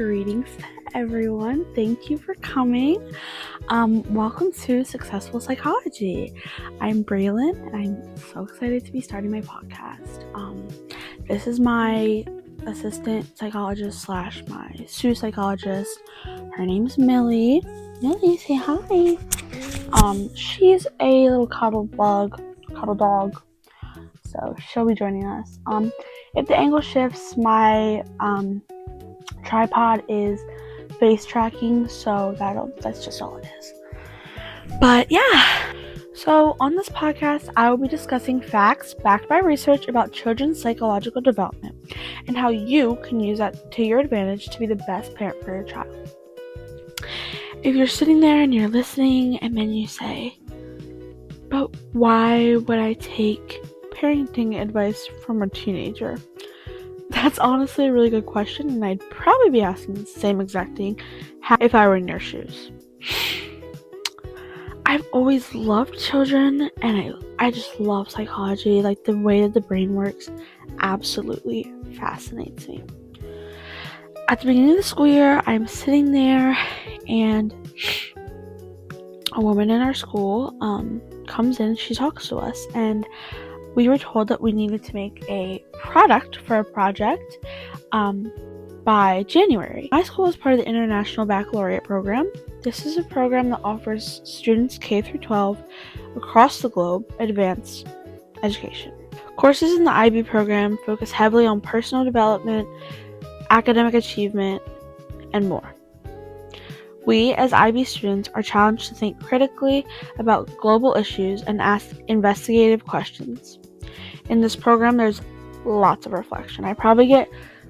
Greetings to everyone. Thank you for coming. Welcome to Successful Psychology. I'm Braylon, and I'm so excited to be starting my podcast. This is my assistant psychologist / my student psychologist. Her name's Millie. Millie, say hi. She's a little cuddle dog. So she'll be joining us. If the angle shifts, my tripod is face tracking, so that's just all it is. But yeah, so on this podcast, I will be discussing facts backed by research about children's psychological development and how you can use that to your advantage to be the best parent for your child. If you're sitting there and you're listening and then you say, but why would I take parenting advice from a teenager? That's honestly a really good question, and I'd probably be asking the same exact thing if I were in your shoes. I've always loved children, and I just love psychology. Like, the way that the brain works absolutely fascinates me. At the beginning of the school year, I'm sitting there, and a woman in our school comes in, she talks to us, and we were told that we needed to make a product for a project by January. My school is part of the International Baccalaureate program. This is a program that offers students K through 12 across the globe advanced education. Courses in the IB program focus heavily on personal development, academic achievement, and more. We, as IB students, are challenged to think critically about global issues and ask investigative questions. In this program, there's lots of reflection. I probably get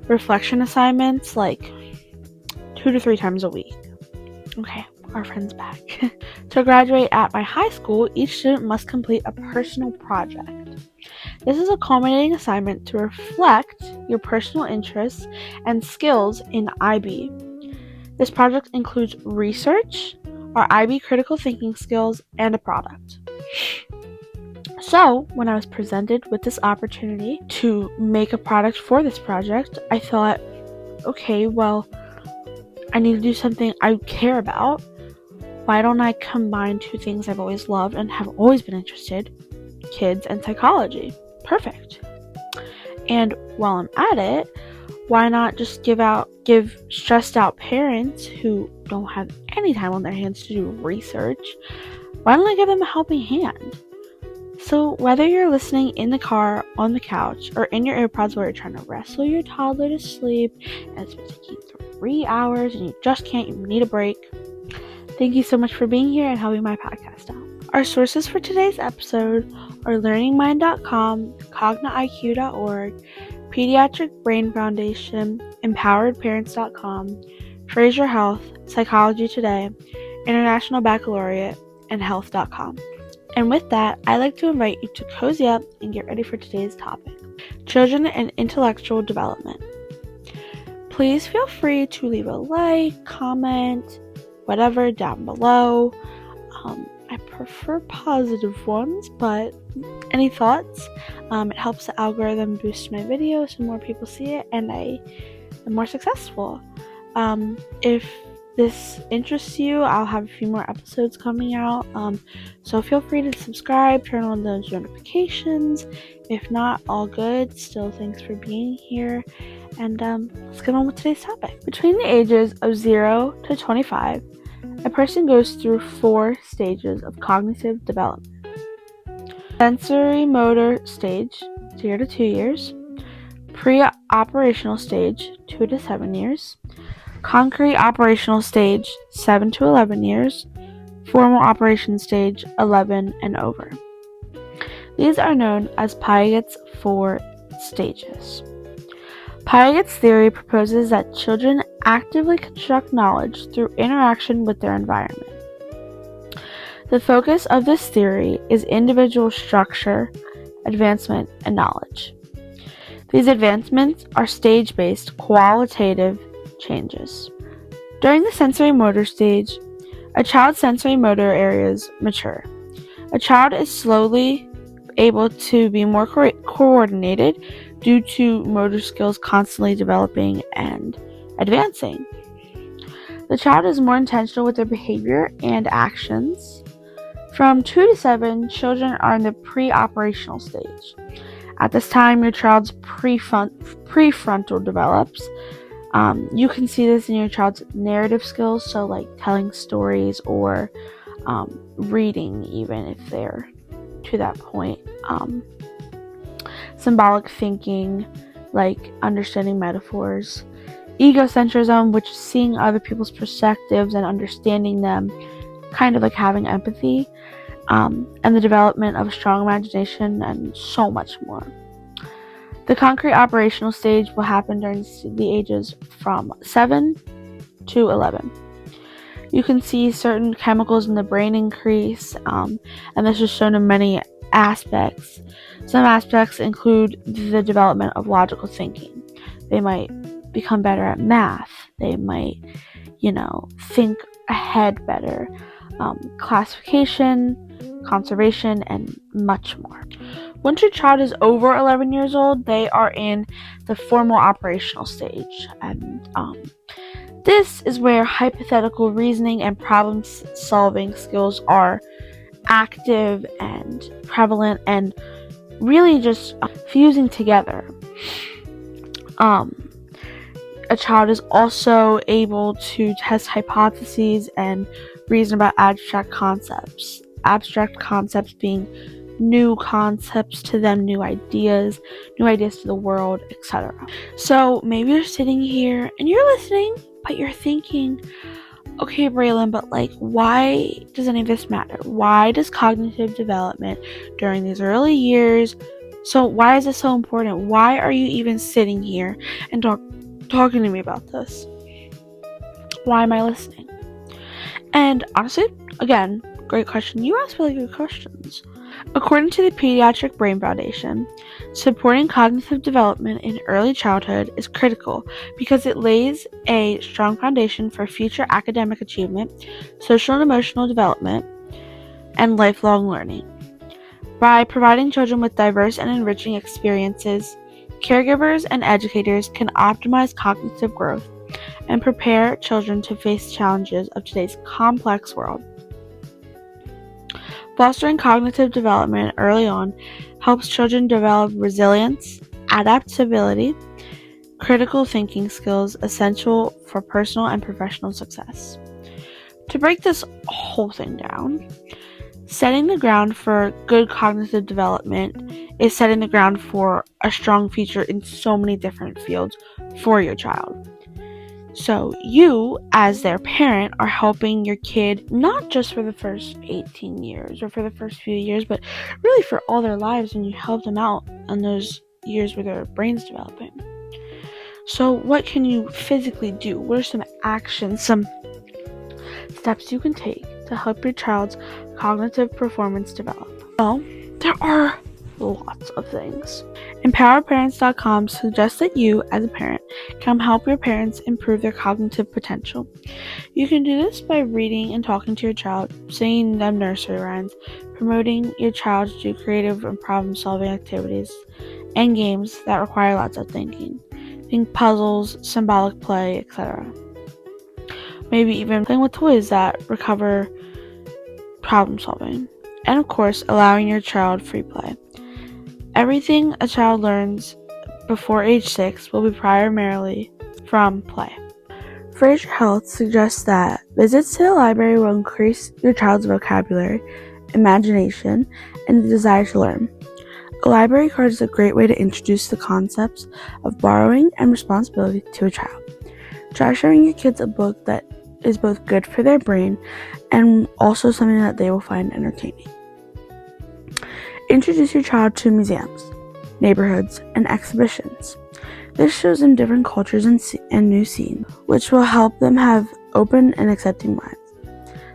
reflection assignments like 2 to 3 times a week. Okay, our friend's back. To graduate at my high school, each student must complete a personal project. This is a culminating assignment to reflect your personal interests and skills in IB. This project includes research, our IB critical thinking skills, and a product. So, when I was presented with this opportunity to make a product for this project, I thought, okay, well, I need to do something I care about. Why don't I combine 2 things I've always loved and have always been interested, kids and psychology? Perfect. And while I'm at it, why not just give stressed out parents who don't have any time on their hands to do research, why don't I give them a helping hand? So whether you're listening in the car, on the couch, or in your AirPods while you're trying to wrestle your toddler to sleep, and it's been taking 3 hours and you just can't, you need a break, thank you so much for being here and helping my podcast out. Our sources for today's episode are learningmind.com, Cogn-IQ.org, Pediatric Brain Foundation, empoweredparents.com, Fraser Health, Psychology Today, International Baccalaureate, and health.com. And with that, I'd like to invite you to cozy up and get ready for today's topic, children and intellectual development. Please feel free to leave a like, comment, whatever down below. I prefer positive ones, but any thoughts? It helps the algorithm boost my video so more people see it and I am more successful. If this interests you, I'll have a few more episodes coming out, so feel free to subscribe, turn on those notifications. If not, all good. Still, thanks for being here, and let's get on with today's topic. Between the ages of 0 to 25, a person goes through 4 stages of cognitive development. Sensory motor stage, 0 to 2 years. Pre-operational stage, 2 to 7 years. Concrete operational stage, 7 to 11 years. Formal operation stage, 11 and over. These are known as Piaget's 4 stages. Piaget's theory proposes that children actively construct knowledge through interaction with their environment. The focus of this theory is individual structure, advancement, and knowledge. These advancements are stage-based, qualitative changes. During the sensory motor stage, a child's sensory motor areas mature. A child is slowly able to be more coordinated due to motor skills constantly developing and advancing. The child is more intentional with their behavior and actions. From 2 to 7, children are in the pre-operational stage. At this time, your child's prefrontal develops. You can see this in your child's narrative skills, so like telling stories or reading, even if they're to that point. Symbolic thinking, like understanding metaphors. Egocentrism, which is seeing other people's perspectives and understanding them, kind of like having empathy. And the development of a strong imagination, and so much more. The concrete operational stage will happen during the ages from 7 to 11. You can see certain chemicals in the brain increase, and this is shown in many aspects. Some aspects include the development of logical thinking. They might become better at math. They might, think ahead better. Classification, conservation, and much more. Once your child is over 11 years old, they are in the formal operational stage, and this is where hypothetical reasoning and problem-solving skills are active and prevalent and really just fusing together. A child is also able to test hypotheses and reason about abstract concepts. Abstract concepts being new concepts to them, new ideas to the world, etc. So maybe you're sitting here and you're listening, but you're thinking, okay, Braylon, but why does any of this matter? Why does cognitive development during these early years, so why is this so important? Why are you even sitting here and talking to me about this? Why am I listening? And honestly, again, great question. You ask really good questions. According to the Pediatric Brain Foundation, supporting cognitive development in early childhood is critical because it lays a strong foundation for future academic achievement, social and emotional development, and lifelong learning. By providing children with diverse and enriching experiences, caregivers and educators can optimize cognitive growth and prepare children to face challenges of today's complex world. Fostering cognitive development early on helps children develop resilience, adaptability, critical thinking skills essential for personal and professional success. To break this whole thing down, setting the ground for good cognitive development is setting the ground for a strong future in so many different fields for your child. So you, as their parent, are helping your kid not just for the first 18 years or for the first few years, but really for all their lives, and you help them out in those years where their brain's developing. So what can you physically do? What are some actions, some steps you can take to help your child's cognitive performance develop? Well, there are lots of things. EmpowerParents.com suggests that you, as a parent, can help your parents improve their cognitive potential. You can do this by reading and talking to your child, singing them nursery rhymes, promoting your child to do creative and problem-solving activities, and games that require lots of thinking. Think puzzles, symbolic play, etc. Maybe even playing with toys that recover problem-solving. And of course, allowing your child free play. Everything a child learns before age 6 will be primarily from play. Fraser Health suggests that visits to the library will increase your child's vocabulary, imagination, and the desire to learn. A library card is a great way to introduce the concepts of borrowing and responsibility to a child. Try showing your kids a book that is both good for their brain and also something that they will find entertaining. Introduce your child to museums, neighborhoods, and exhibitions. This shows them different cultures and new scenes, which will help them have open and accepting minds.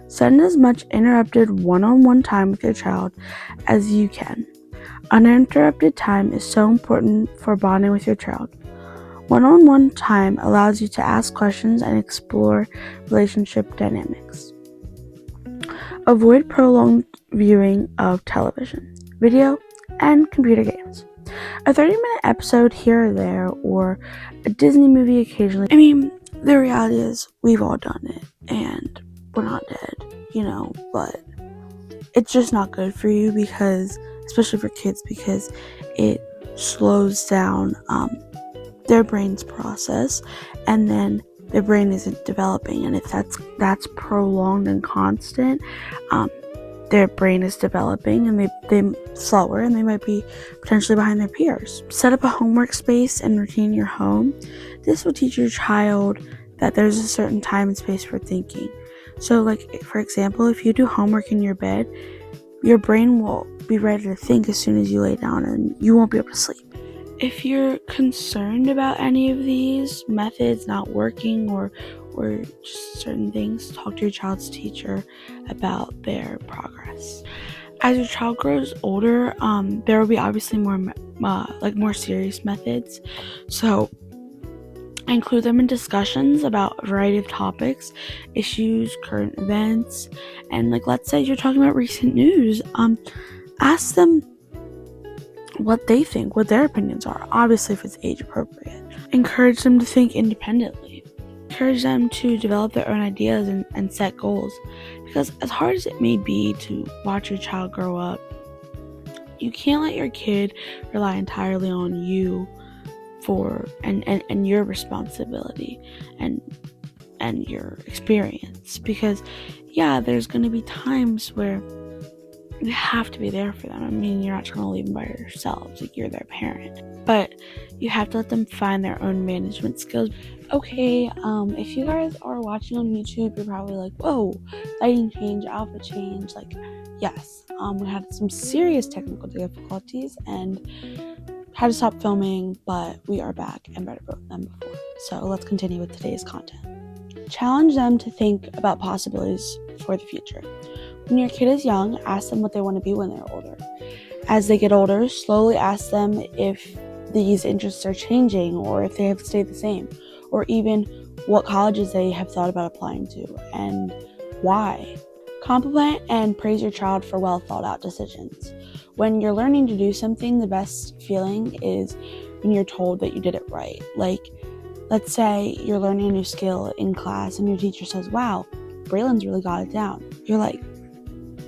Spend as much interrupted one-on-one time with your child as you can. Uninterrupted time is so important for bonding with your child. One-on-one time allows you to ask questions and explore relationship dynamics. Avoid prolonged viewing of television, video, and computer games. A 30-minute episode here or there, or a Disney movie occasionally. the reality is we've all done it and we're not dead, but it's just not good for you because, especially for kids, because it slows down their brain's process, and then their brain isn't developing, and if that's prolonged and constant, their brain is developing and they're slower and they might be potentially behind their peers. Set up a homework space and routine in your home. This will teach your child that there's a certain time and space for thinking. So, like, for example, if you do homework in your bed, your brain will be ready to think as soon as you lay down and you won't be able to sleep. If you're concerned about any of these methods not working or just certain things, talk to your child's teacher about their progress. As your child grows older, there will be obviously more serious methods. So include them in discussions about a variety of topics, issues, current events, and let's say you're talking about recent news. Ask them what they think, what their opinions are, obviously if it's age appropriate. Encourage them to think independently. Encourage them to develop their own ideas and set goals, because as hard as it may be to watch your child grow up, you can't let your kid rely entirely on you for and your responsibility and your experience, because there's going to be times where you have to be there for them. I mean, you're not going to leave them by yourselves, you're their parent, but you have to let them find their own management skills. Okay, if you guys are watching on YouTube, you're probably like, whoa, lighting change, outfit change. Yes, we had some serious technical difficulties and had to stop filming, but we are back and better than before. So let's continue with today's content. Challenge them to think about possibilities for the future. When your kid is young, ask them what they want to be when they're older. As they get older, slowly ask them if these interests are changing or if they have stayed the same, or even what colleges they have thought about applying to and why. Compliment and praise your child for well thought out decisions. When you're learning to do something, the best feeling is when you're told that you did it right. Let's say you're learning a new skill in class and your teacher says, wow, Braylon's really got it down. You're like,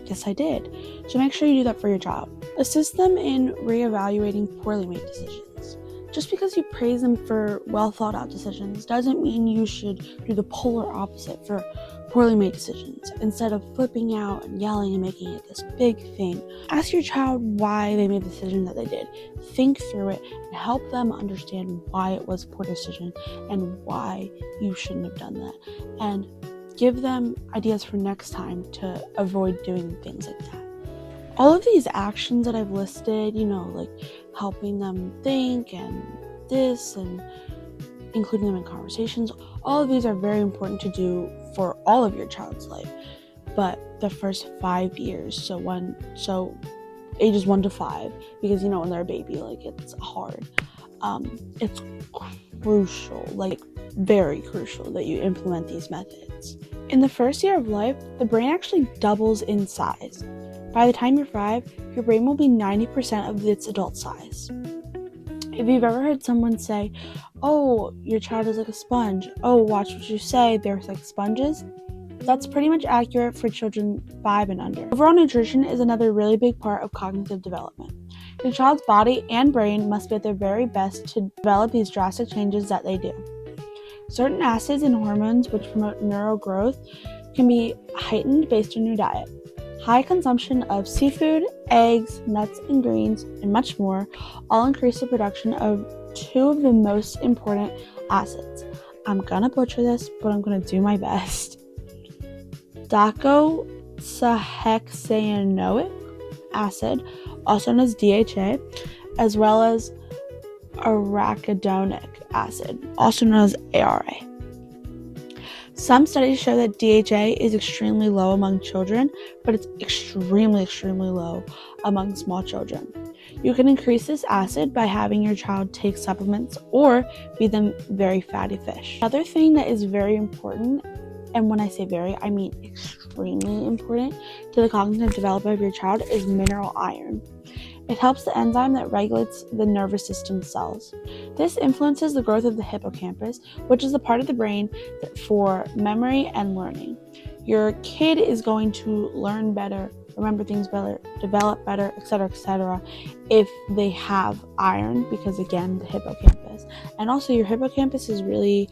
yes, I did. So make sure you do that for your child. Assist them in reevaluating poorly made decisions. Just because you praise them for well thought out decisions doesn't mean you should do the polar opposite for poorly made decisions. Instead of flipping out and yelling and making it this big thing, ask your child why they made the decision that they did. Think through it and help them understand why it was a poor decision and why you shouldn't have done that. And give them ideas for next time to avoid doing things like that. All of these actions that I've listed, helping them think and this and including them in conversations, all of these are very important to do for all of your child's life. But the first 5 years, so ages 1 to 5, because when they're a baby, it's hard. It's crucial, very crucial that you implement these methods. In the first year of life, the brain actually doubles in size. By the time you're 5, your brain will be 90% of its adult size. If you've ever heard someone say, oh, your child is like a sponge, oh, watch what you say, they're like sponges, that's pretty much accurate for children 5 and under. Overall nutrition is another really big part of cognitive development. Your child's body and brain must be at their very best to develop these drastic changes that they do. Certain acids and hormones which promote neural growth can be heightened based on your diet. High consumption of seafood, eggs, nuts and greens, and much more all increase the production of 2 of the most important acids. I'm gonna butcher this, but I'm gonna do my best. Docosahexaenoic acid, also known as DHA, as well as arachidonic acid, also known as ARA. Some studies show that DHA is extremely low among children, but it's extremely, extremely low among small children. You can increase this acid by having your child take supplements or feed them very fatty fish. Another thing that is very important, and when I say very, I mean extremely important to the cognitive development of your child, is mineral iron. It helps the enzyme that regulates the nervous system cells. This influences the growth of the hippocampus, which is the part of the brain for memory and learning. Your kid is going to learn better, remember things better, develop better, etc., if they have iron, because again, the hippocampus. And also your hippocampus is really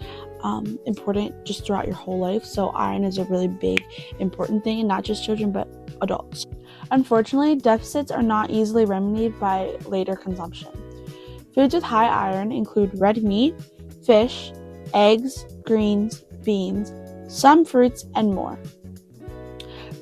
important just throughout your whole life. So iron is a really big, important thing, and not just children, but adults. Unfortunately, deficits are not easily remedied by later consumption. Foods with high iron include red meat, fish, eggs, greens, beans, some fruits, and more.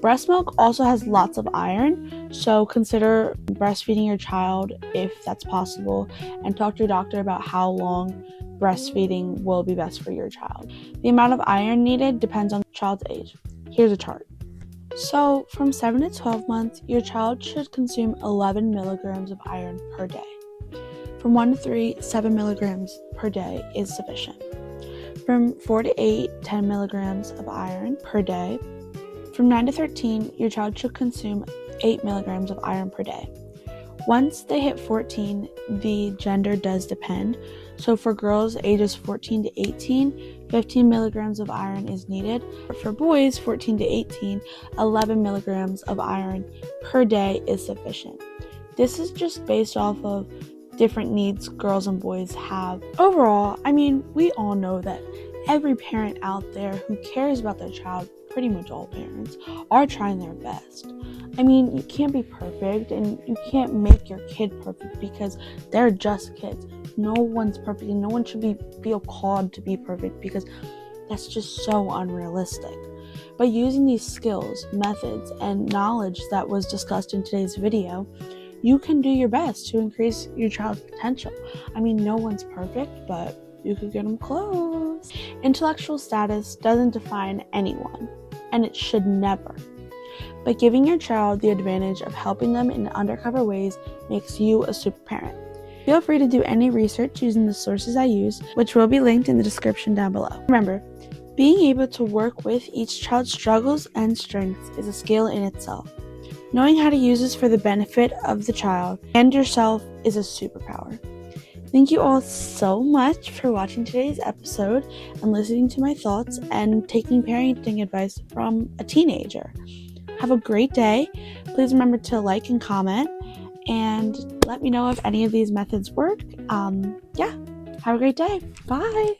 Breast milk also has lots of iron, so consider breastfeeding your child if that's possible, and talk to your doctor about how long breastfeeding will be best for your child. The amount of iron needed depends on the child's age. Here's a chart. So, from 7 to 12 months, your child should consume 11 milligrams of iron per day. From 1 to 3, 7 milligrams per day is sufficient. From 4 to 8, 10 milligrams of iron per day. From 9 to 13, your child should consume 8 milligrams of iron per day. Once they hit 14, the gender does depend. So for girls ages 14 to 18, 15 milligrams of iron is needed. For boys 14 to 18, 11 milligrams of iron per day is sufficient. This is just based off of different needs girls and boys have. Overall, we all know that every parent out there who cares about their child, pretty much all parents, are trying their best. You can't be perfect, and you can't make your kid perfect because they're just kids. No one's perfect, and no one should feel called to be perfect because that's just so unrealistic. By using these skills, methods, and knowledge that was discussed in today's video, you can do your best to increase your child's potential. No one's perfect, but you could get them close. Intellectual status doesn't define anyone, and it should never. But giving your child the advantage of helping them in undercover ways makes you a super parent. Feel free to do any research using the sources I use, which will be linked in the description down below. Remember, being able to work with each child's struggles and strengths is a skill in itself. Knowing how to use this for the benefit of the child and yourself is a superpower. Thank you all so much for watching today's episode and listening to my thoughts and taking parenting advice from a teenager. Have a great day. Please remember to like and comment and let me know if any of these methods work. Have a great day. Bye.